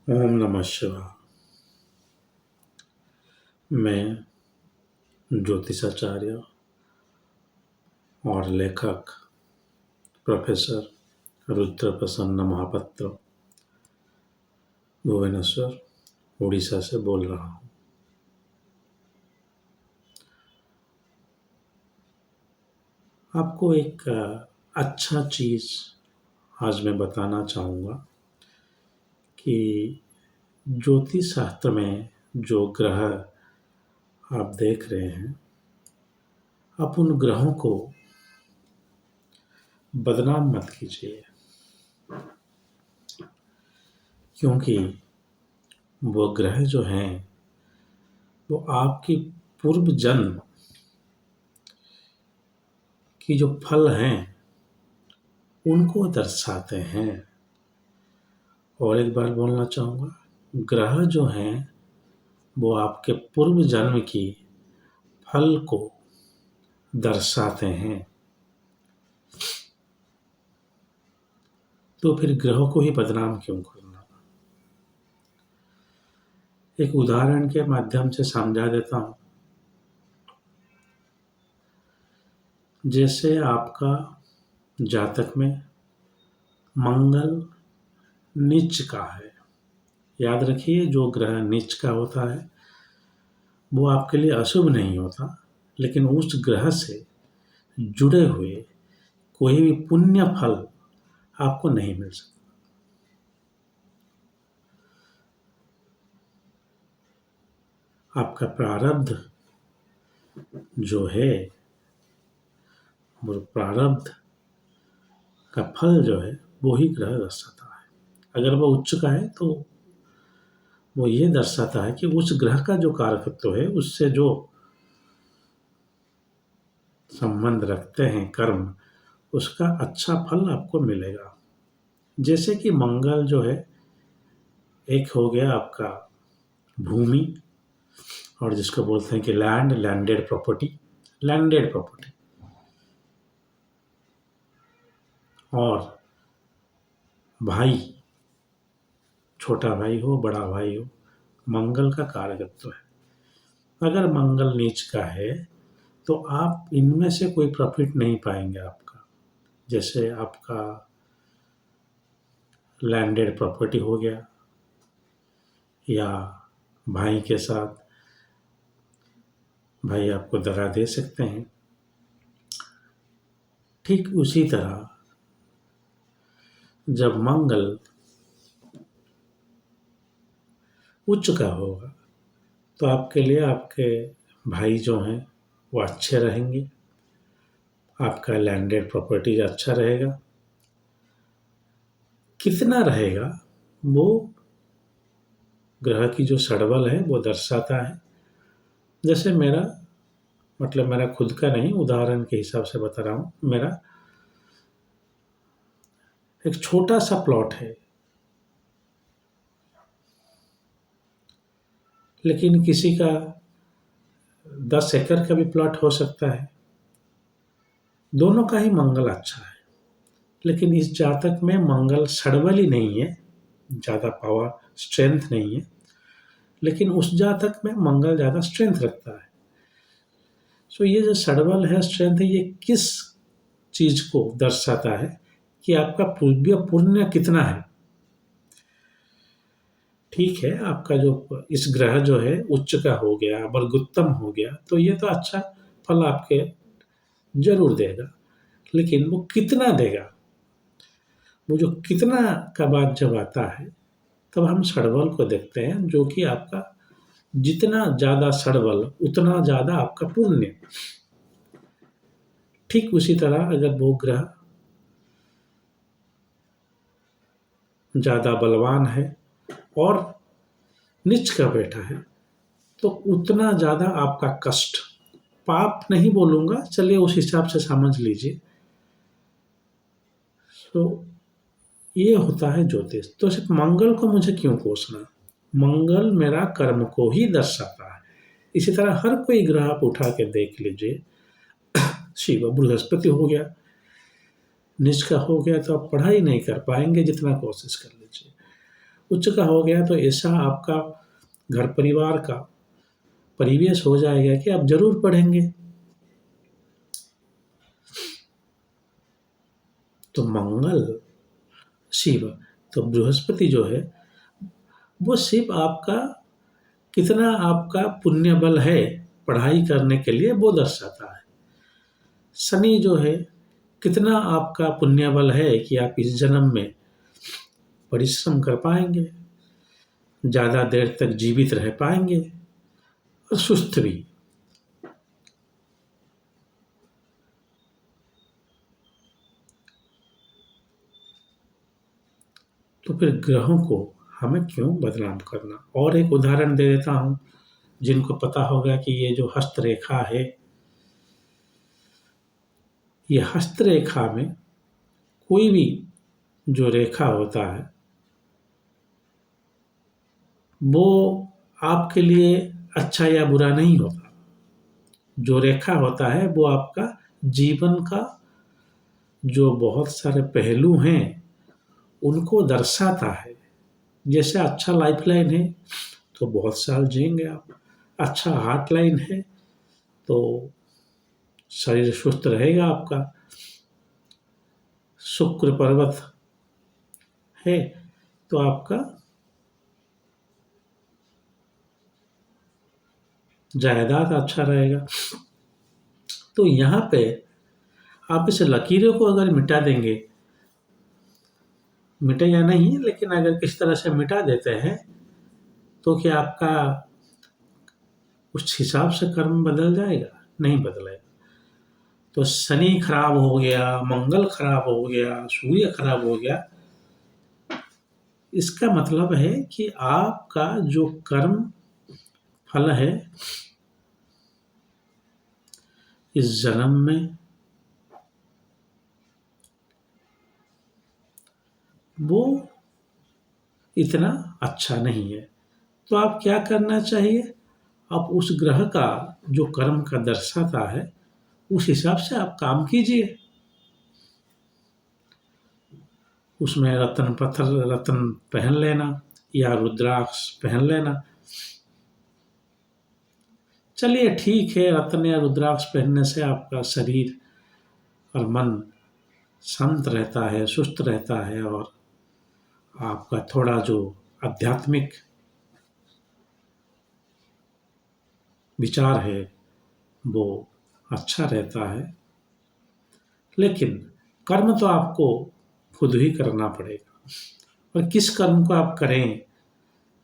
ओम नमः शिवाय। मैं ज्योतिषाचार्य और लेखक प्रोफेसर रुद्र प्रसन्न महापात्र भुवनेश्वर उड़ीसा से बोल रहा हूँ। आपको एक अच्छा चीज़ आज मैं बताना चाहूँगा कि ज्योतिष शास्त्र में जो ग्रह आप देख रहे हैं, आप उन ग्रहों को बदनाम मत कीजिए, क्योंकि वो ग्रह जो हैं वो आपकी पूर्व जन्म की जो फल हैं उनको दर्शाते हैं। और एक बार बोलना चाहूँगा, ग्रह जो हैं वो आपके पूर्व जन्म की फल को दर्शाते हैं। तो फिर ग्रहों को ही बदनाम क्यों करना। एक उदाहरण के माध्यम से समझा देता हूँ। जैसे आपका जातक में मंगल नीच का है, याद रखिए जो ग्रह नीच का होता है वो आपके लिए अशुभ नहीं होता, लेकिन उस ग्रह से जुड़े हुए कोई भी पुण्य फल आपको नहीं मिल सकता। आपका प्रारब्ध जो है वो प्रारब्ध का फल जो है वो ही ग्रह दर्शाता है। अगर वो उच्च का है तो वो ये दर्शाता है कि उस ग्रह का जो कारकत्व है उससे जो संबंध रखते हैं कर्म, उसका अच्छा फल आपको मिलेगा। जैसे कि मंगल जो है एक हो गया आपका भूमि, और जिसको बोलते हैं कि लैंडेड प्रॉपर्टी, और भाई, छोटा भाई हो बड़ा भाई हो, मंगल का कारकत्व है। अगर मंगल नीच का है तो आप इनमें से कोई प्रॉफिट नहीं पाएंगे आपका। जैसे आपका लैंडेड प्रॉपर्टी हो गया, या भाई के साथ भाई आपको दगा दे सकते हैं। ठीक उसी तरह जब मंगल उच्च का होगा तो आपके लिए आपके भाई जो हैं वो अच्छे रहेंगे, आपका लैंडेड प्रॉपर्टी अच्छा रहेगा। कितना रहेगा वो ग्रह की जो षडबल है वो दर्शाता है। जैसे मेरा खुद का नहीं, उदाहरण के हिसाब से बता रहा हूँ। मेरा एक छोटा सा प्लॉट है, लेकिन किसी का 10 एकड़ का भी प्लॉट हो सकता है। दोनों का ही मंगल अच्छा है, लेकिन इस जातक में मंगल षडबल ही नहीं है, ज़्यादा पावर स्ट्रेंथ नहीं है, लेकिन उस जातक में मंगल ज़्यादा स्ट्रेंथ रखता है। सो ये जो षडबल है, स्ट्रेंथ है, ये किस चीज़ को दर्शाता है कि आपका पूर्वीय पुण्य कितना है। ठीक है, आपका जो इस ग्रह जो है उच्च का हो गया, वर्गोत्तम हो गया, तो ये तो अच्छा फल आपके जरूर देगा, लेकिन वो कितना देगा, वो जो कितना का बात जब आता है तब हम षडबल को देखते हैं, जो कि आपका जितना ज़्यादा षडबल उतना ज़्यादा आपका पुण्य। ठीक उसी तरह अगर वो ग्रह ज़्यादा बलवान है और नीच का बैठा है तो उतना ज़्यादा आपका कष्ट, पाप नहीं बोलूँगा, चलिए उस हिसाब से समझ लीजिए। तो ये होता है ज्योतिष। तो सिर्फ मंगल को मुझे क्यों कोसना, मंगल मेरा कर्म को ही दर्शाता है। इसी तरह हर कोई ग्रह आप उठा के देख लीजिए। शिव बृहस्पति हो गया, नीच का हो गया तो आप पढ़ाई नहीं कर पाएंगे जितना कोशिश कर लीजिए। उच्च का हो गया तो ऐसा आपका घर परिवार का परिवेश हो जाएगा कि आप जरूर पढ़ेंगे। तो मंगल शिव, तो बृहस्पति जो है वो सिर्फ आपका कितना आपका पुण्य बल है पढ़ाई करने के लिए वो दर्शाता है। शनि जो है कितना आपका पुण्य बल है कि आप इस जन्म में परिश्रम कर पाएंगे, ज़्यादा देर तक जीवित रह पाएंगे और सुस्त भी। तो फिर ग्रहों को हमें क्यों बदनाम करना। और एक उदाहरण दे देता हूँ, जिनको पता होगा कि ये जो हस्तरेखा है, ये हस्तरेखा में कोई भी जो रेखा होता है वो आपके लिए अच्छा या बुरा नहीं होता। जो रेखा होता है वो आपका जीवन का जो बहुत सारे पहलू हैं उनको दर्शाता है। जैसे अच्छा लाइफ लाइन है तो बहुत साल जिएंगे आप, अच्छा हार्ट लाइन है तो शरीर सुस्त रहेगा आपका, शुक्र पर्वत है तो आपका जायदाद अच्छा रहेगा। तो यहाँ पे आप इस लकीरों को अगर मिटा देंगे, मिटे या नहीं लेकिन अगर किस तरह से मिटा देते हैं तो क्या आपका उस हिसाब से कर्म बदल जाएगा? नहीं बदलेगा। तो शनि खराब हो गया, मंगल खराब हो गया, सूर्य खराब हो गया, इसका मतलब है कि आपका जो कर्म फल है इस जन्म में वो इतना अच्छा नहीं है। तो आप क्या करना चाहिए, आप उस ग्रह का जो कर्म का दर्शाता है उस हिसाब से आप काम कीजिए। उसमें रत्न पत्थर रत्न पहन लेना या रुद्राक्ष पहन लेना। चलिए ठीक है, रत्न या रुद्राक्ष पहनने से आपका शरीर और मन शांत रहता है, सुस्त रहता है और आपका थोड़ा जो आध्यात्मिक विचार है वो अच्छा रहता है। लेकिन कर्म तो आपको खुद ही करना पड़ेगा। और किस कर्म को आप करें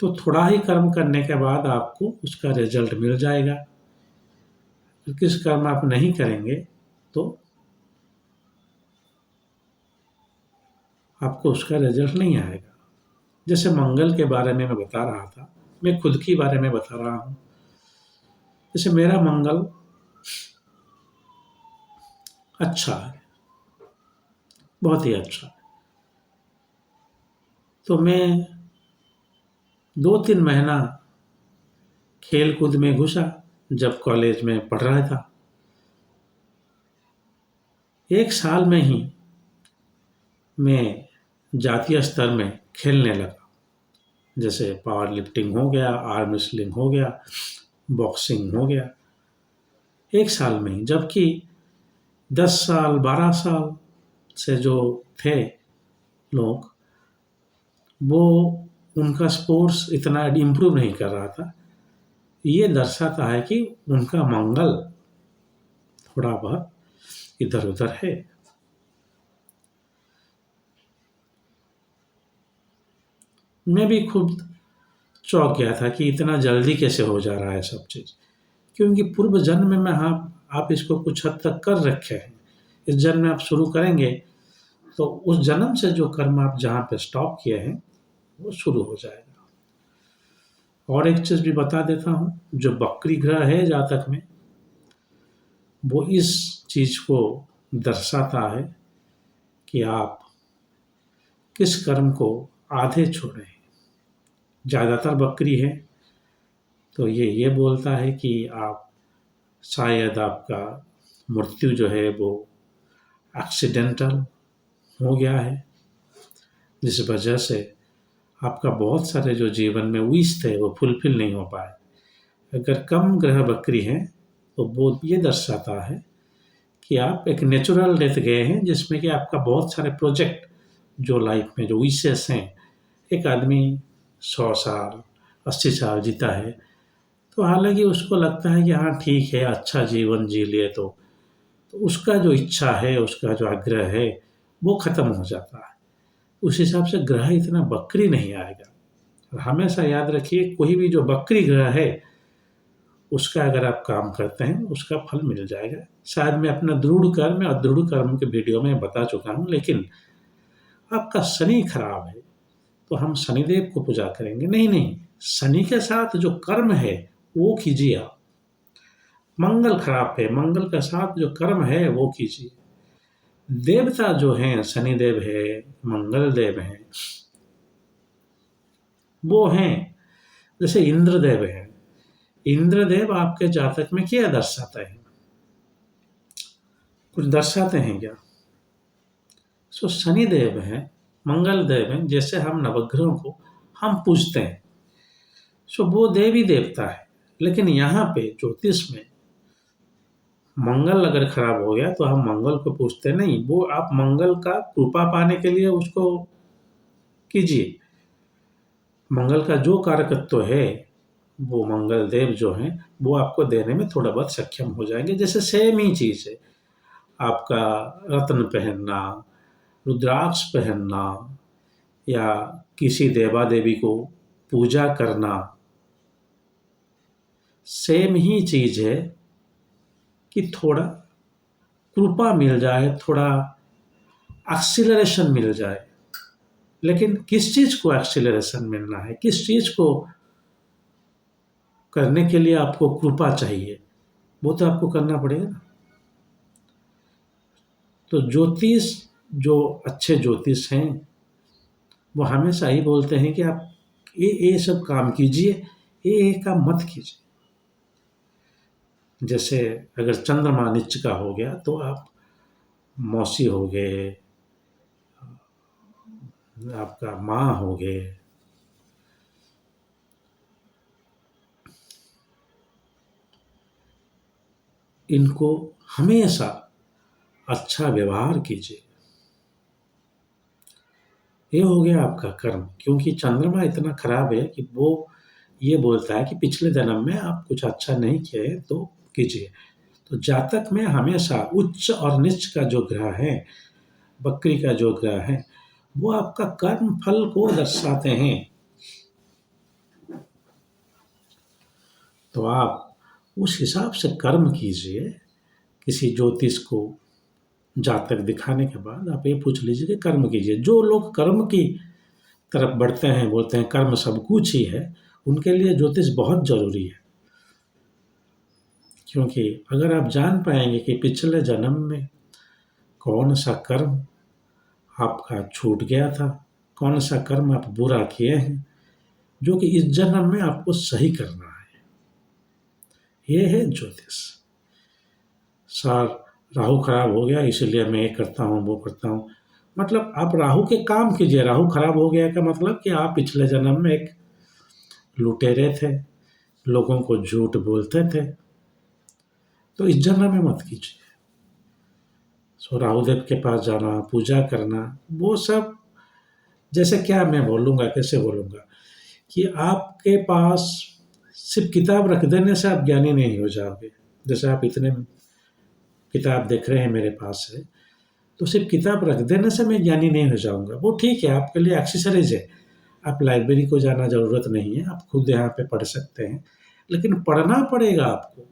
तो थोड़ा ही कर्म करने के बाद आपको उसका रिजल्ट मिल जाएगा। किस कर्म आप नहीं करेंगे तो आपको उसका रिजल्ट नहीं आएगा। जैसे मंगल के बारे में मैं बता रहा था, मैं खुद के बारे में बता रहा हूँ। जैसे मेरा मंगल अच्छा है, बहुत ही अच्छा है। तो मैं 2-3 महीना खेल कूद में घुसा जब कॉलेज में पढ़ रहा था। 1 साल में ही मैं जातीय स्तर में खेलने लगा। जैसे पावर लिफ्टिंग हो गया, आर्म रेसलिंग हो गया, बॉक्सिंग हो गया, 1 साल में ही। जबकि 10 साल 12 साल से जो थे लोग वो उनका स्पोर्ट्स इतना इम्प्रूव नहीं कर रहा था। ये दर्शाता है कि उनका मंगल थोड़ा बहुत इधर उधर है। मैं भी खुद चौंक गया था कि इतना जल्दी कैसे हो जा रहा है सब चीज़, क्योंकि पूर्व जन्म में आप इसको कुछ हद तक कर रखे हैं। इस जन्म में आप शुरू करेंगे तो उस जन्म से जो कर्म आप जहाँ पे स्टॉप किए हैं वो शुरू हो जाएगा। और एक चीज़ भी बता देता हूँ, जो बकरी ग्रह है जातक में वो इस चीज़ को दर्शाता है कि आप किस कर्म को आधे छोड़ें। ज़्यादातर बकरी है तो ये बोलता है कि आप शायद आपका मृत्यु जो है वो एक्सीडेंटल हो गया है, जिस वजह से आपका बहुत सारे जो जीवन में विश थे वो फुलफिल नहीं हो पाए। अगर कम ग्रह वक्री हैं तो वो ये दर्शाता है कि आप एक नेचुरल डेथ गए हैं, जिसमें कि आपका बहुत सारे प्रोजेक्ट जो लाइफ में जो विशेष हैं। एक आदमी 100 साल 80 साल जीता है, तो हालांकि उसको लगता है कि हाँ ठीक है, अच्छा जीवन जी लिए, तो उसका जो इच्छा है, उसका जो आग्रह है, वो खत्म हो जाता है। उस हिसाब से ग्रह इतना वक्री नहीं आएगा। और हमेशा याद रखिए, कोई भी जो वक्री ग्रह है उसका अगर आप काम करते हैं उसका फल मिल जाएगा। शायद मैं अपना दृढ़ कर्म और अदृढ़ कर्म के वीडियो में बता चुका हूँ, लेकिन आपका शनि खराब है तो हम शनिदेव को पूजा करेंगे? नहीं नहीं, शनि के साथ जो कर्म है वो कीजिए आप। मंगल खराब है, मंगल के साथ जो कर्म है वो कीजिए। देवता जो हैं, शनिदेव है, मंगल देव हैं, वो हैं जैसे इंद्रदेव हैं। इंद्रदेव आपके जातक में क्या दर्शाता है? कुछ दर्शाते हैं क्या? सो शनिदेव हैं, मंगल देव हैं, जैसे हम नवग्रहों को हम पूजते हैं, सो वो देवी देवता है। लेकिन यहाँ पे ज्योतिष में मंगल अगर खराब हो गया तो हम मंगल को पूजते नहीं। वो आप मंगल का कृपा पाने के लिए उसको कीजिए। मंगल का जो कारकत्व है वो मंगल देव जो हैं वो आपको देने में थोड़ा बहुत सक्षम हो जाएंगे। जैसे सेम ही चीज़ है आपका रत्न पहनना, रुद्राक्ष पहनना, या किसी देवा देवी को पूजा करना, सेम ही चीज़ है कि थोड़ा कृपा मिल जाए, थोड़ा एक्सीलरेशन मिल जाए। लेकिन किस चीज़ को एक्सीलरेशन मिलना है, किस चीज़ को करने के लिए आपको कृपा चाहिए, वो तो आपको करना पड़ेगा ना। तो ज्योतिष, जो अच्छे ज्योतिष हैं वो हमेशा ही बोलते हैं कि आप ये सब काम कीजिए, ये काम मत कीजिए। जैसे अगर चंद्रमा नीच का हो गया तो आप मौसी हो गए, आपका माँ हो गए, इनको हमेशा अच्छा व्यवहार कीजिए। ये हो गया आपका कर्म, क्योंकि चंद्रमा इतना खराब है कि वो ये बोलता है कि पिछले जन्म में आप कुछ अच्छा नहीं किए तो कीजिए। तो जातक में हमेशा उच्च और नीच का जो ग्रह है, बकरी का जो ग्रह है, वो आपका कर्म फल को दर्शाते हैं। तो आप उस हिसाब से कर्म कीजिए। किसी ज्योतिष को जातक दिखाने के बाद आप ये पूछ लीजिए कि कर्म कीजिए। जो लोग कर्म की तरफ बढ़ते हैं, बोलते हैं कर्म सब कुछ ही है, उनके लिए ज्योतिष बहुत जरूरी है। क्योंकि अगर आप जान पाएंगे कि पिछले जन्म में कौन सा कर्म आपका छूट गया था, कौन सा कर्म आप बुरा किए हैं, जो कि इस जन्म में आपको सही करना है, ये है ज्योतिष। सर, राहु खराब हो गया इसलिए मैं ये करता हूँ वो करता हूँ, मतलब आप राहु के काम कीजिए। राहु खराब हो गया का मतलब कि आप पिछले जन्म में एक लुटेरे थे, लोगों को झूठ बोलते थे, तो इस जन्म में मत कीजिए। सो राहुदेव के पास जाना, पूजा करना, वो सब, जैसे क्या मैं बोलूँगा, कैसे बोलूँगा कि आपके पास सिर्फ किताब रख देने से आप ज्ञानी नहीं हो जाओगे। जैसे आप इतने किताब देख रहे हैं मेरे पास है, तो सिर्फ किताब रख देने से मैं ज्ञानी नहीं हो जाऊँगा। वो ठीक है, आपके लिए एक्सेसरीज़ है, आप लाइब्रेरी को जाना ज़रूरत नहीं है, आप खुद यहाँ पे पढ़ सकते हैं, लेकिन पढ़ना पड़ेगा आपको।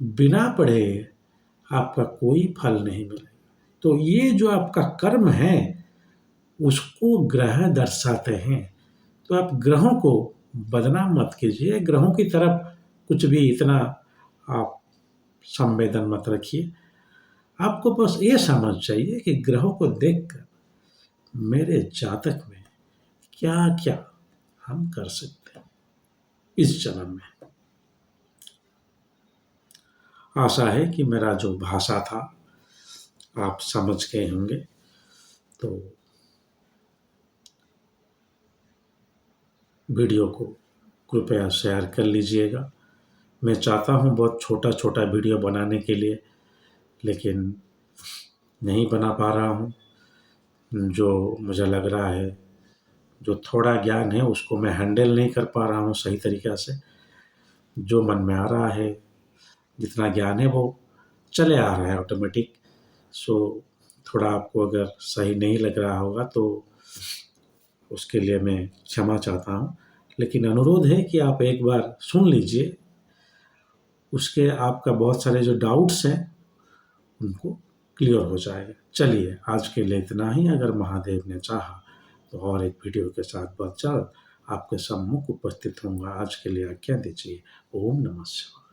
बिना पढ़े आपका कोई फल नहीं मिलेगा। तो ये जो आपका कर्म है उसको ग्रह दर्शाते हैं। तो आप ग्रहों को बदनाम मत कीजिए, ग्रहों की तरफ कुछ भी इतना आप संवेदन मत रखिए। आपको बस ये समझ चाहिए कि ग्रहों को देखकर मेरे जातक में क्या-क्या हम कर सकते हैं इस जन्म में। आशा है कि मेरा जो भाषा था आप समझ गए होंगे। तो वीडियो को कृपया शेयर कर लीजिएगा। मैं चाहता हूँ बहुत छोटा-छोटा वीडियो बनाने के लिए, लेकिन नहीं बना पा रहा हूँ। जो मुझे लग रहा है, जो थोड़ा ज्ञान है उसको मैं हैंडल नहीं कर पा रहा हूँ सही तरीक़ा से। जो मन में आ रहा है, जितना ज्ञान है वो चले आ रहा है ऑटोमेटिक। सो थोड़ा आपको अगर सही नहीं लग रहा होगा तो उसके लिए मैं क्षमा चाहता हूँ। लेकिन अनुरोध है कि आप एक बार सुन लीजिए, उसके आपका बहुत सारे जो डाउट्स हैं उनको क्लियर हो जाएगा। चलिए आज के लिए इतना ही। अगर महादेव ने चाहा तो और एक वीडियो के साथ बहुत जल्द आपके सम्मुख उपस्थित होऊँगा। आज के लिए आज्ञा दीजिए। ओम नमः शिवाय।